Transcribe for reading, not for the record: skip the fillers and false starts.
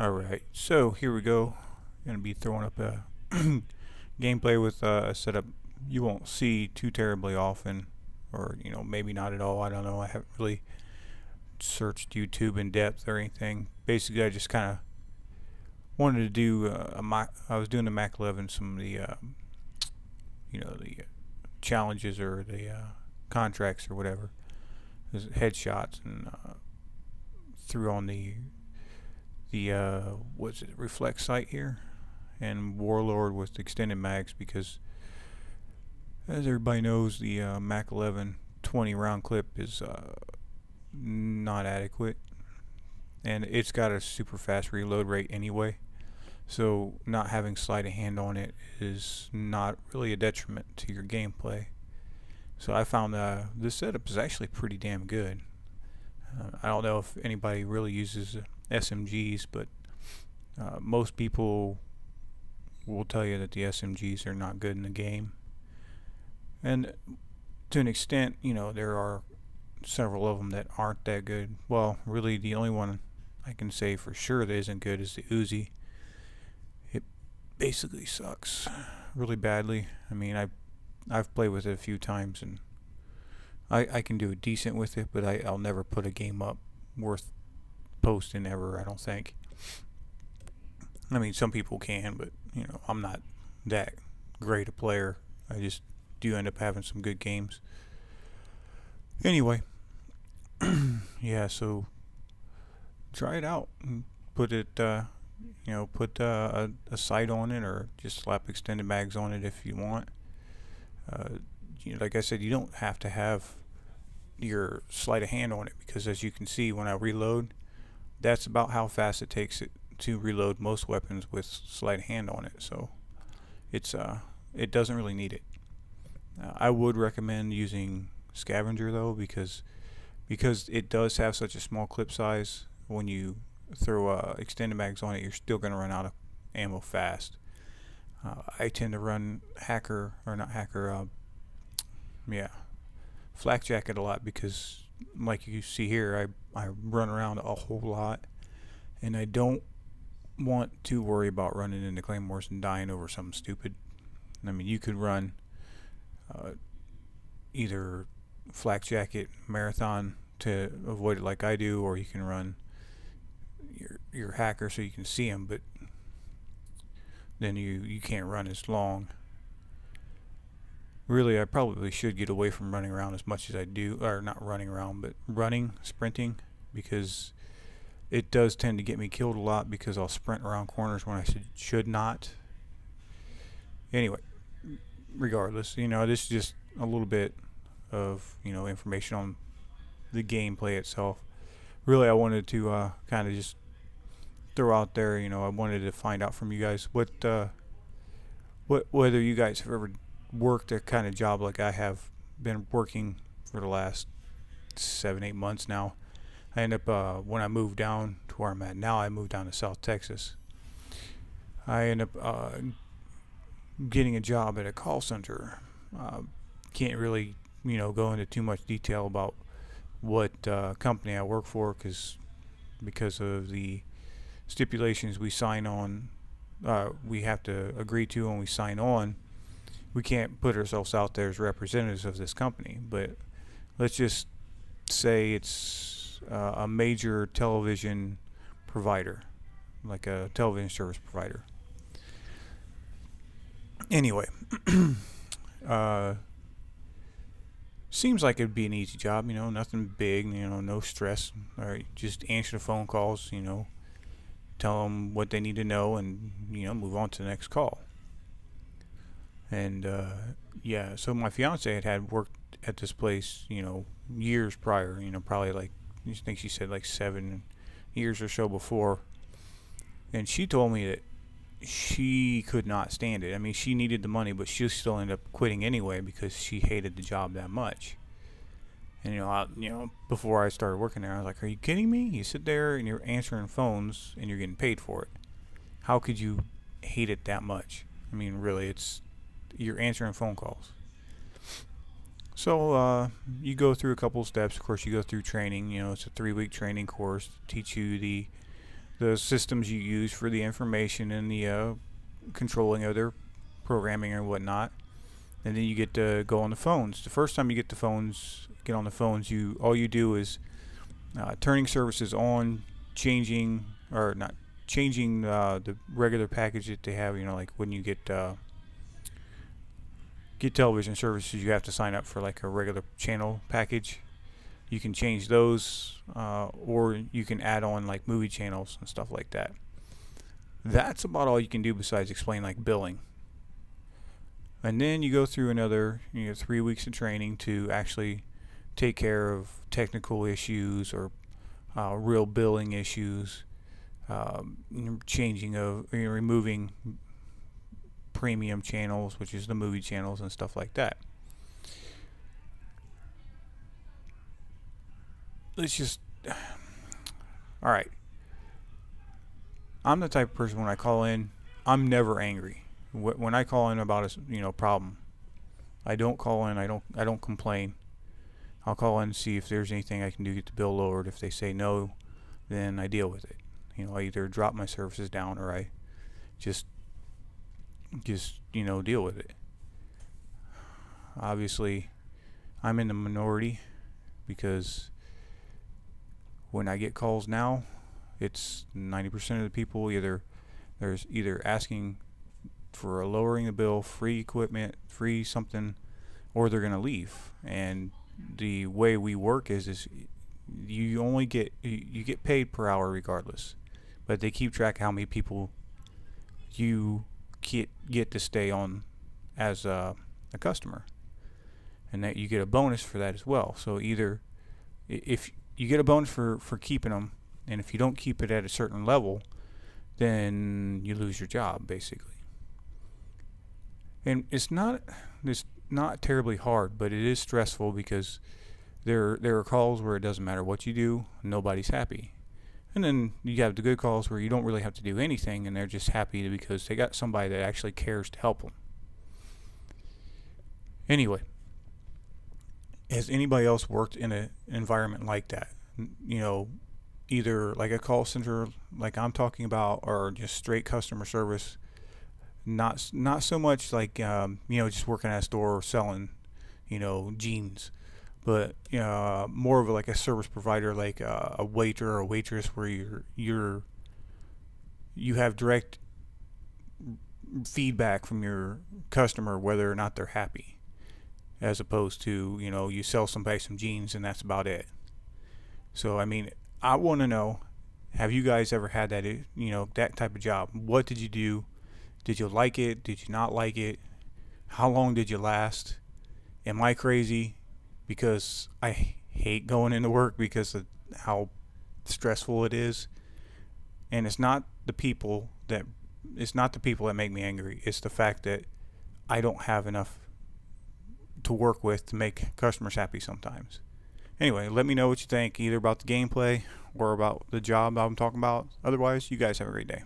Alright, so here we go. Gonna be throwing up a gameplay with a setup you won't see too terribly often, or maybe not at all. I don't know. I haven't really searched YouTube in depth or anything. Basically, I just kind of wanted to do I was doing the Mac11, some of the the challenges or the contracts or whatever, headshots, and threw on the what's it, reflect sight here, and warlord with extended mags, because as everybody knows, the Mac11 20 round clip is not adequate, and it's got a super fast reload rate anyway, so not having sleight of hand on it is not really a detriment to your gameplay. So I found this setup is actually pretty damn good. I don't know if anybody really uses SMGs, but most people will tell you that the SMGs are not good in the game. And to an extent, there are several of them that aren't that good. Well, really, the only one I can say for sure that isn't good is the Uzi. It basically sucks really badly. I mean, I've played with it a few times, and I can do decent with it, but I'll never put a game up worth posting ever, I don't think. I mean, some people can, but I'm not that great a player. I just do end up having some good games. Anyway, yeah, so try it out and put it put a sight on it, or just slap extended mags on it if you want. Like I said, you don't have to have your sleight of hand on it, because as you can see when I reload, that's about how fast it takes it to reload most weapons with sleight of hand on it. So it doesn't really need it. I would recommend using scavenger though, because it does have such a small clip size. When you throw extended mags on it, you're still going to run out of ammo fast. I tend to run flak jacket a lot, because like you see here, I run around a whole lot, and I don't want to worry about running into claymores and dying over something stupid. I mean, you could run either flak jacket marathon to avoid it like I do, or you can run your hacker so you can see them, but then you can't run as long. Really, I probably should get away from running around as much as I do, or not running around, but sprinting, because it does tend to get me killed a lot, because I'll sprint around corners when I should not. Anyway, regardless, this is just a little bit of information on the gameplay itself. Really, I wanted to kind of just throw out there, I wanted to find out from you guys whether you guys have ever worked a kind of job like I have been working for the last 7-8 months now. I end up when I moved down to where I'm at now, I moved down to South Texas. I end up getting a job at a call center. Can't really go into too much detail about what company I work for, because of the stipulations we sign on, we have to agree to when we sign on. We can't put ourselves out there as representatives of this company, but let's just say it's a major television provider, like a television service provider. Anyway, seems like it'd be an easy job, nothing big, no stress. All right, just answer the phone calls, tell them what they need to know, and move on to the next call. And yeah, so my fiance had worked at this place, years prior, probably like, I think she said like 7 years or so before. And she told me that she could not stand it. I mean, she needed the money, but she still ended up quitting anyway, because she hated the job that much. And before I started working there, I was like, "Are you kidding me? You sit there and you're answering phones and you're getting paid for it. How could you hate it that much? I mean, really, you're answering phone calls." So you go through a couple of steps. Of course, you go through training. It's a 3-week training course to teach you the the systems you use for the information and the controlling of their programming and whatnot. And then you get to go on the phones. The first time you get on the phones, all you do is turning services on, changing or not changing the regular package that they have. Like when you get television services, you have to sign up for like a regular channel package. You can change those, or you can add on like movie channels and stuff like that. That's about all you can do besides explain like billing. And then you go through another 3 weeks of training to actually take care of technical issues or real billing issues, removing premium channels, which is the movie channels and stuff like that. All right. I'm the type of person, when I call in, I'm never angry. When I call in about a problem, I don't call in. I don't complain. I'll call in and see if there's anything I can do to get the bill lowered. If they say no, then I deal with it. I either drop my services down or I just deal with it. Obviously, I'm in the minority because when I get calls now, it's 90% of the people there's either asking for a lowering the bill, free equipment, free something, or they're going to leave. And the way we work is you get paid per hour regardless, but they keep track of how many people you get to stay on as a customer, and that you get a bonus for that as well. So either if you get a bonus for keeping them, and if you don't keep it at a certain level, then you lose your job basically. And it's not terribly hard, but it is stressful because there are calls where it doesn't matter what you do, nobody's happy. And then you have the good calls where you don't really have to do anything, and they're just happy because they got somebody that actually cares to help them. Anyway, has anybody else worked in an environment like that? Either like a call center like I'm talking about, or just straight customer service. Not so much like just working at a store selling jeans, but more of like a service provider, like a waiter or a waitress, where you have direct feedback from your customer whether or not they're happy, as opposed to you sell somebody some jeans and that's about it. So I want to know, have you guys ever had that that type of job? What did you do? Did you like it? Did you not like it? How long did you last? Am I crazy? Because I hate going into work because of how stressful it is. And it's not the people that make me angry. It's the fact that I don't have enough to work with to make customers happy sometimes. Anyway, let me know what you think, either about the gameplay or about the job I'm talking about. Otherwise, you guys have a great day.